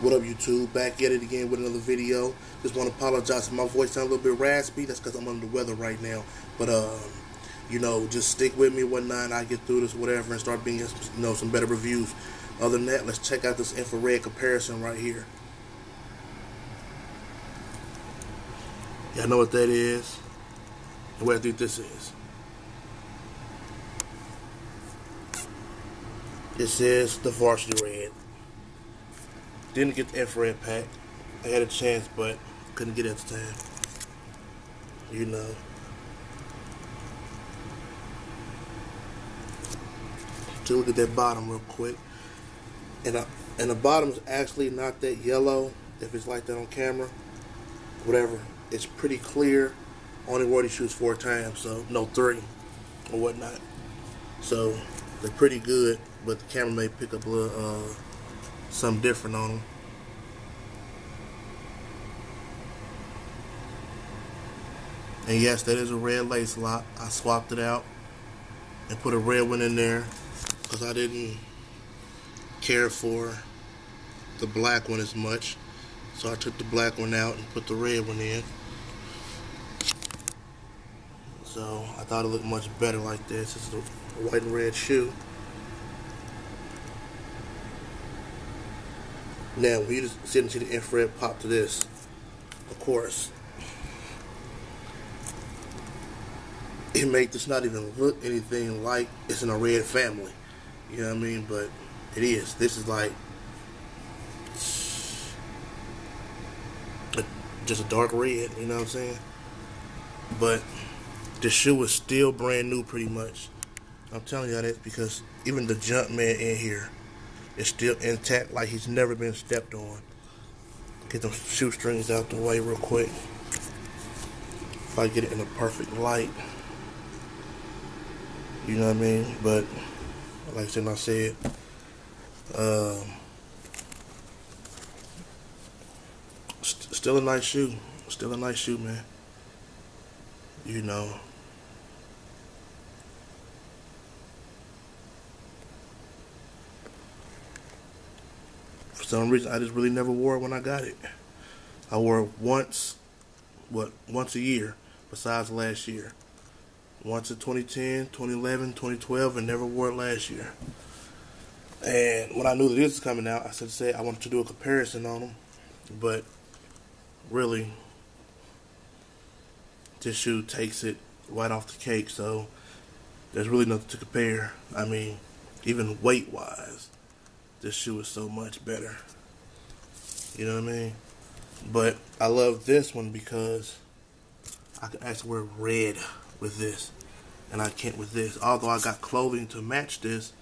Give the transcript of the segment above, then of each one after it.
What up, YouTube? Back at it again with another video. Just want to apologize if my voice sounds a little bit raspy. That's because I'm under the weather right now. But just stick with me, whatnot. I get through this, whatever, and start being, some better reviews. Other than that, let's check out this infrared comparison right here. Y'all know what that is, and what I think this is. This is the Varsity Red. Didn't get the infrared pack. I had a chance, but couldn't get it at the time. So look at that bottom real quick. And the bottom is actually not that yellow, if it's like that on camera. Whatever. It's pretty clear. Only wore these shoes 4 times, so no 3 or whatnot. So they're pretty good, but the camera may pick up a little something different on them. And yes, that is a red lace lock. I swapped it out and put a red one in there because I didn't care for the black one as much. So I took the black one out and put the red one in. So I thought it looked much better like this. This is a white and red shoe. Now, when you just sit and see the infrared pop to this, of course, it makes this not even look anything like it's in a red family. You know what I mean? But it is. This is like just a dark red, you know what I'm saying? But the shoe is still brand new pretty much. I'm telling y'all that because even the Jumpman in here is still intact, like he's never been stepped on. Get them shoestrings out the way real quick. If I get it in a perfect light. You know what I mean? But like I said, still a nice shoe. Still a nice shoe, man. You know. For some reason, I just really never wore it when I got it. I wore it once a year, besides last year. Once in 2010, 2011, 2012, and never wore it last year. And when I knew that this was coming out, I said I wanted to do a comparison on them. But really, this shoe takes it right off the cake, so there's really nothing to compare. I mean, even weight-wise, this shoe is so much better. You know what I mean? But I love this one because I can actually wear red with this, and I can't with this. Although I got clothing to match this,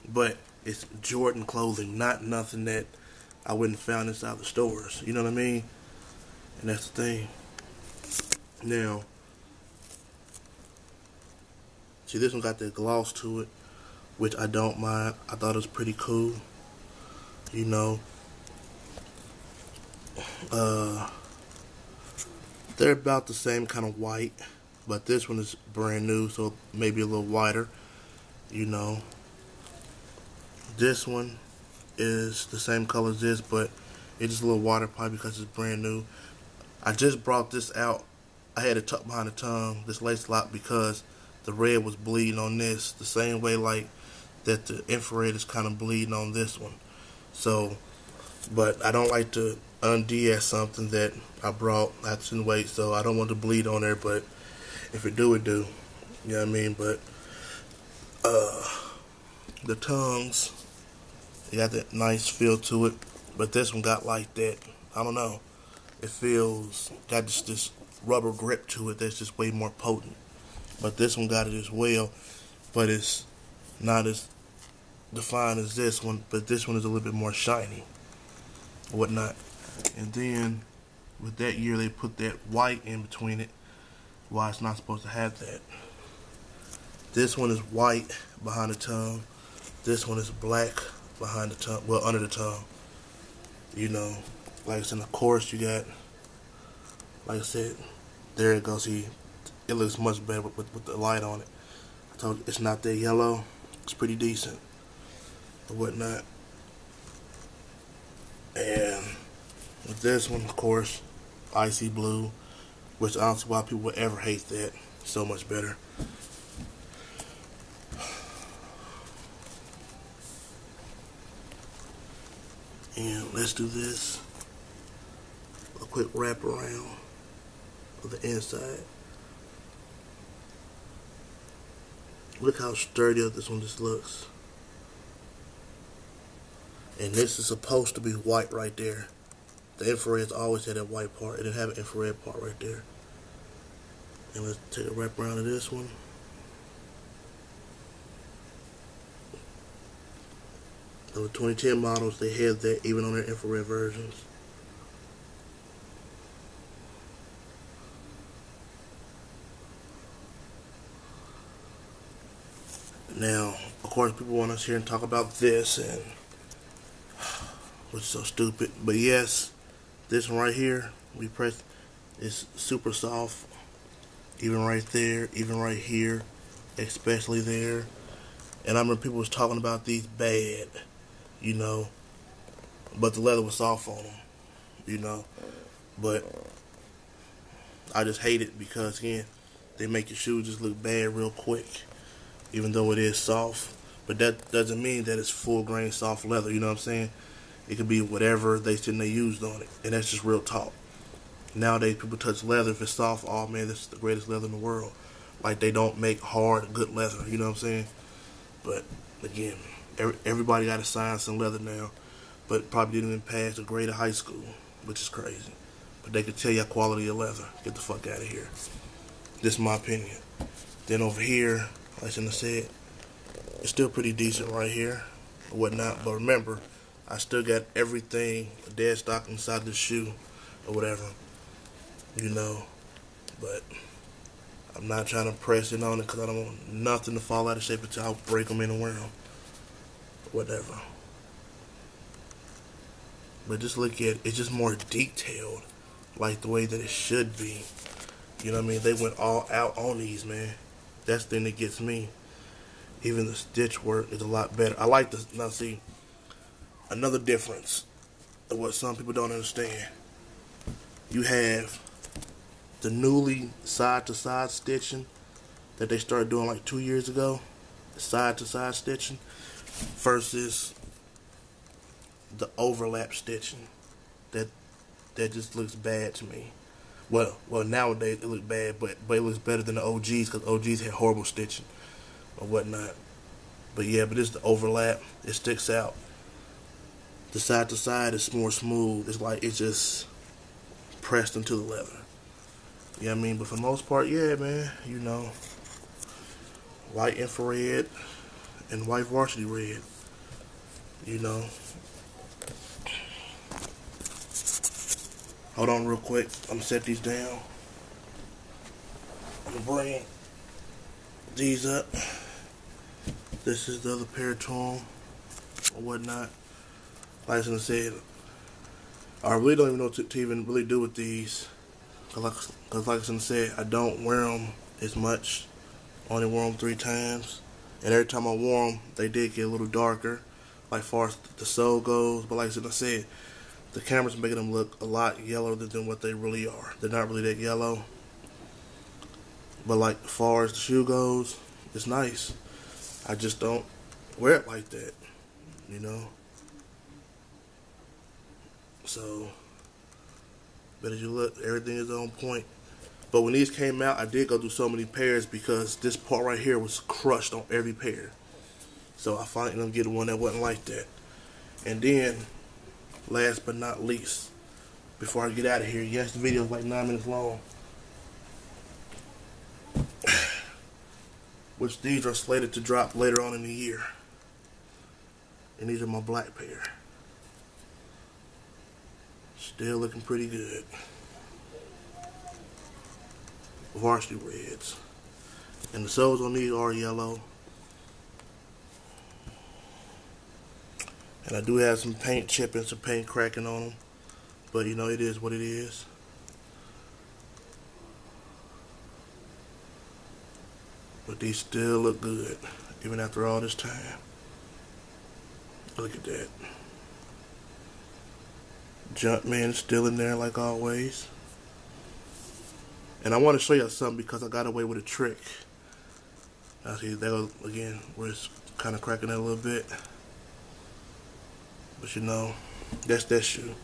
but it's Jordan clothing, not nothing that I wouldn't found inside the stores. You know what I mean? And that's the thing. Now, see, this one got that gloss to it, which I don't mind. I thought it was pretty cool. You know, they're about the same kind of white, but this one is brand new, so maybe a little whiter. You know, this one is the same color as this, but it's just a little whiter, probably because it's brand new. I just brought this out. I had it tucked behind the tongue, this lace lock, because the red was bleeding on this, the same way like that the infrared is kind of bleeding on this one. So, but I don't like to unds something that I brought. I shouldn't wait, so I don't want to bleed on there, but if it do, it do. You know what I mean? But the tongues, they got that nice feel to it, but this one got like that, I don't know, it feels, got this rubber grip to it that's just way more potent. But this one got it as well, but it's not as defined as this one, but this one is a little bit more shiny or whatnot. And then with that year they put that white in between it, why it's not supposed to have that. This one is white behind the tongue, this one is black behind the tongue, well, under the tongue. You know, like I said, of course you got, like I said, there it goes. See, it looks much better with the light on it. I told you, it's not that yellow. It's pretty decent or whatnot. And this one, of course, icy blue, which I don't see why people would ever hate that. So much better. And let's do this. A quick wrap around of the inside. Look how sturdy this one just looks. And this is supposed to be white right there. The infrared's always had that white part. It didn't have an infrared part right there. And let's take a wrap around of this one. On the 2010 models, they had that even on their infrared versions. Now, of course, people want us here and talk about this, and which is so stupid. But yes, this one right here, we press, is super soft. Even right there, even right here, especially there. And I remember people was talking about these bad, you know, but the leather was soft on them, you know. But I just hate it because, again, they make your shoes just look bad real quick, even though it is soft. But that doesn't mean that it's full grain soft leather, you know what I'm saying? It could be whatever they said they used on it, and that's just real talk. Nowadays, people touch leather. If it's soft, oh man, this is the greatest leather in the world. Like, they don't make hard, good leather, you know what I'm saying? But, again, everybody got a science in leather now, but probably didn't even pass a grade of high school, which is crazy. But they could tell you quality of leather. Get the fuck out of here. This is my opinion. Then over here, like I shouldn't have said, it's still pretty decent right here, or whatnot. But remember, I still got everything dead stock inside the shoe, or whatever, you know. But I'm not trying to press it on it because I don't want nothing to fall out of shape until I break them in and wear them, whatever. But just look at it, it's just more detailed, like the way that it should be. You know what I mean? They went all out on these, man. That's the thing that gets me. Even the stitch work is a lot better. I like this. Now see, another difference of what some people don't understand. You have the newly side-to-side stitching that they started doing like 2 years ago. Side-to-side stitching versus the overlap stitching. That just looks bad to me. Well, nowadays it looks bad, but it looks better than the OGs because OGs had horrible stitching or whatnot. But yeah, but it's the overlap. It sticks out. The side to side is more smooth. It's like it's just pressed into the leather. You know what I mean? But for the most part, yeah, man. You know, white infrared and white varsity red. You know. Hold on real quick. I'm gonna set these down. I'm gonna bring these up. This is the other pair to them or whatnot. Like I said, I really don't even know what to even really do with these. Cause like I said, I don't wear them as much. Only wore them 3 times. And every time I wore them, they did get a little darker. Like far as the sole goes. But like I said, the camera's making them look a lot yellower than what they really are. They're not really that yellow. But like as far as the shoe goes, it's nice. I just don't wear it like that, you know. So, but as you look, everything is on point. But when these came out, I did go through so many pairs because this part right here was crushed on every pair. So I finally ended up getting one that wasn't like that. And then, last but not least, before I get out of here, yes, the video is like 9 minutes long. Which these are slated to drop later on in the year. And these are my black pair. Still looking pretty good. Varsity reds. And the soles on these are yellow. And I do have some paint chipping, some paint cracking on them. But you know, it is what it is. But these still look good, even after all this time. Look at that. Jumpman still in there like always. And I want to show you something because I got away with a trick. Now see, there goes again, where it's kind of cracking it a little bit. But you know, that's that shoe.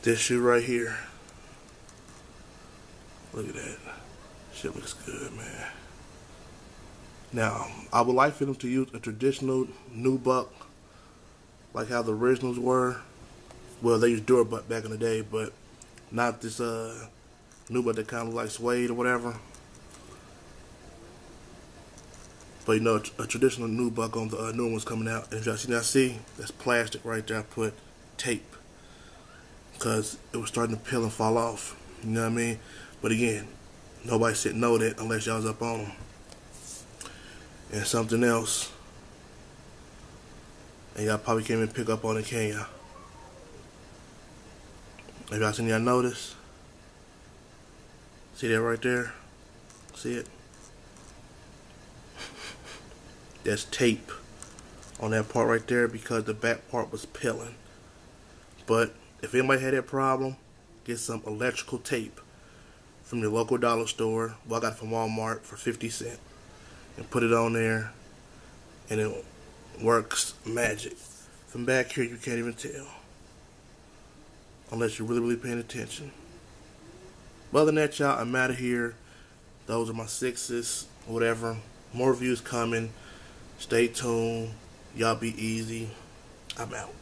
This shoe right here. Look at that. Shit looks good, man. Now, I would like for them to use a traditional nubuck, like how the originals were. Well, they used Durabuck back in the day, but not this nubuck that kind of like suede or whatever. But you know, a traditional nubuck on the new ones coming out. And y'all see, that's plastic right there. I put tape because it was starting to peel and fall off. You know what I mean? But again, nobody said no to that unless y'all was up on them. And something else, and y'all probably can't even pick up on it, can y'all? Have y'all seen y'all notice? See that right there? See it? There's tape on that part right there because the back part was peeling. But if anybody had that problem, get some electrical tape from your local dollar store. Well, I got it from Walmart for 50 cents. And put it on there, and it works magic. From back here, you can't even tell. Unless you're really, really paying attention. But other than that, y'all, I'm out of here. Those are my sixes, whatever. More reviews coming. Stay tuned. Y'all be easy. I'm out.